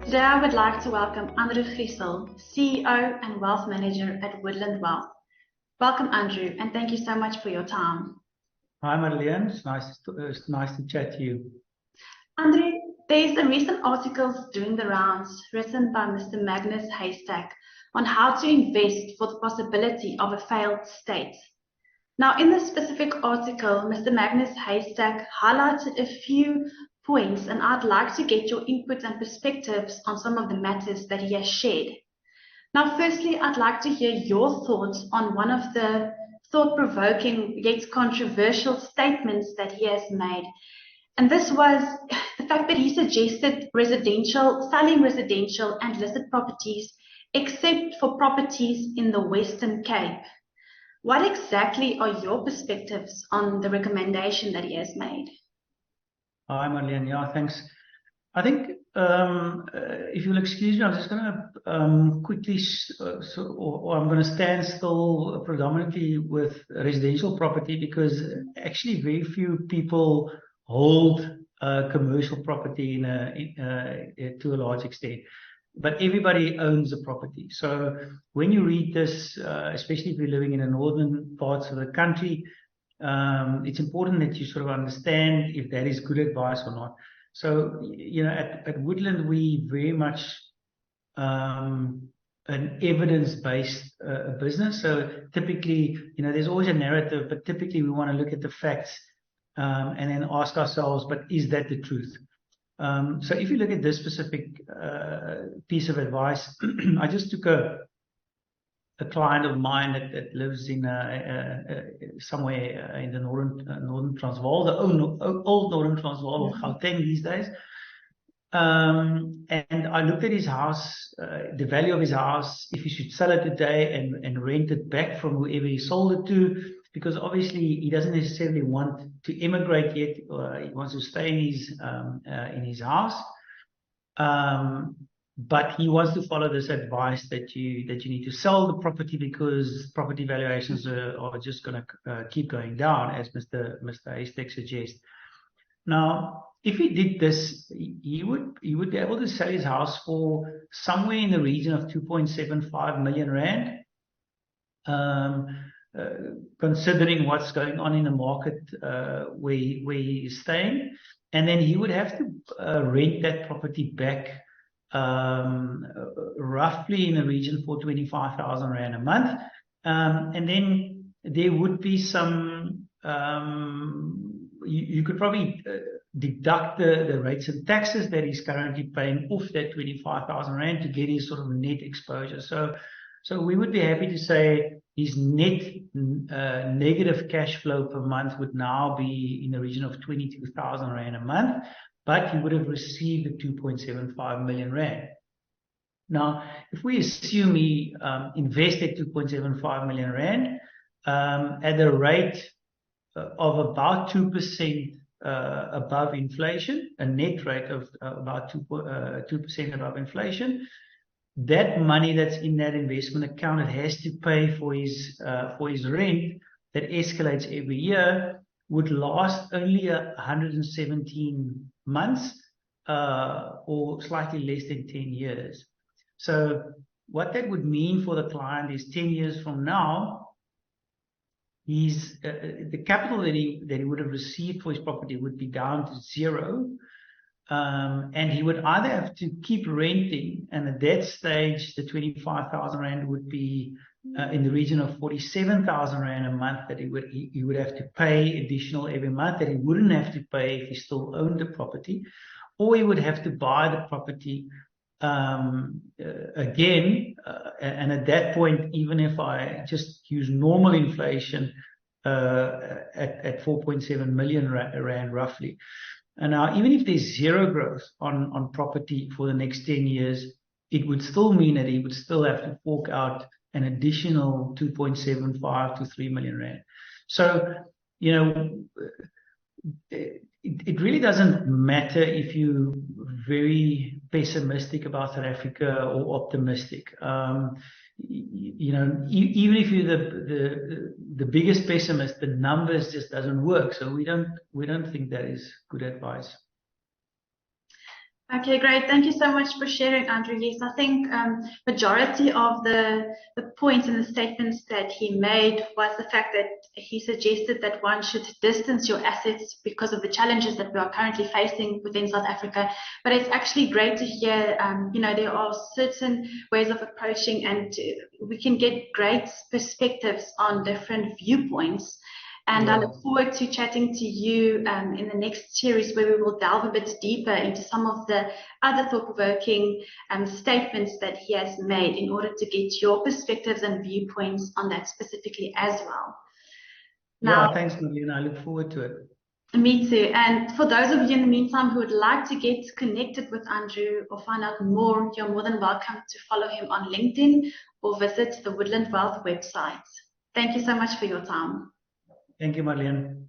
Today I would like to welcome Andró Griessel, CEO and Wealth Manager at Woodland Wealth. Welcome, Andrew, and thank you so much for your time. Hi, Madeleine. It's nice to chat to you. Andrew, there's a recent article doing the rounds written by Mr. Magnus Haystack on how to invest for the possibility of a failed state. Now, in this specific article, Mr. Magnus Haystack highlighted a few points, and I'd like to get your input and perspectives on some of the matters that he has shared. Now, firstly, I'd like to hear your thoughts on one of the thought-provoking yet controversial statements that he has made. And this was the fact that he suggested selling residential and listed properties, except for properties in the Western Cape. What exactly are your perspectives on the recommendation that he has made? Hi, Madeleine. Yeah, thanks. I think, if you'll excuse me, I'm just going to quickly, I'm going to stand still predominantly with residential property, because actually very few people hold commercial property to a large extent. But everybody owns a property. So when you read this, especially if you're living in the northern parts of the country, it's important that you sort of understand if that is good advice or not. So, you know, at Woodland, we very much an evidence-based business. So typically, you know, there's always a narrative, but typically we want to look at the facts and then ask ourselves, but is that the truth? So if you look at this specific piece of advice, I just took a client of mine that lives in somewhere in the northern Transvaal, the old northern Transvaal, or Gauteng these days. And I looked at his house, the value of his house, if he should sell it today and rent it back from whoever he sold it to, because obviously he doesn't necessarily want to immigrate yet. He wants to stay in his house. But he wants to follow this advice that you need to sell the property, because property valuations are just going to keep going down, as Mr. Haystack suggests. Now, if he did this, he would be able to sell his house for somewhere in the region of 2.75 million rand. Considering what's going on in the market where he is staying, and then he would have to rent that property back roughly in the region for 25,000 rand a month, and then there would be some you could probably deduct the rates and taxes that he's currently paying off that 25,000 rand to get his sort of net exposure. So we would be happy to say his net negative cash flow per month would now be in the region of 22,000 rand a month, but he would have received the 2.75 million rand. Now, if we assume he invested 2.75 million rand at a rate of about 2% above inflation, a net rate of about 2% above inflation, that money that's in that investment account, it has to pay for his rent that escalates every year, would last only 117 months or slightly less than 10 years. So what that would mean for the client is 10 years from now, the capital that he would have received for his property would be down to zero. And he would either have to keep renting, and at that stage, the 25,000 rand would be in the region of 47,000 rand a month that he would have to pay additional every month, that he wouldn't have to pay if he still owned the property, or he would have to buy the property again. And at that point, even if I just use normal inflation at 4.7 million rand roughly. And now, even if there's zero growth on property for the next 10 years, it would still mean that he would still have to fork out an additional 2.75 to 3 million rand. So, you know, it really doesn't matter if you're very pessimistic about South Africa or optimistic. You know, even if you're the biggest pessimist, the numbers just doesn't work. So we don't think that is good advice. Okay, great. Thank you so much for sharing, Andrew. Yes, I think majority of the points in the statements that he made was the fact that he suggested that one should distance your assets because of the challenges that we are currently facing within South Africa. But it's actually great to hear, there are certain ways of approaching, and we can get great perspectives on different viewpoints. And I look forward to chatting to you in the next series, where we will delve a bit deeper into some of the other thought-provoking statements that he has made, in order to get your perspectives and viewpoints on that specifically as well. Now, thanks, Marlene. I look forward to it. Me too. And for those of you in the meantime who would like to get connected with Andrew or find out more, you're more than welcome to follow him on LinkedIn or visit the Woodland Wealth website. Thank you so much for your time. Thank you, Marlene.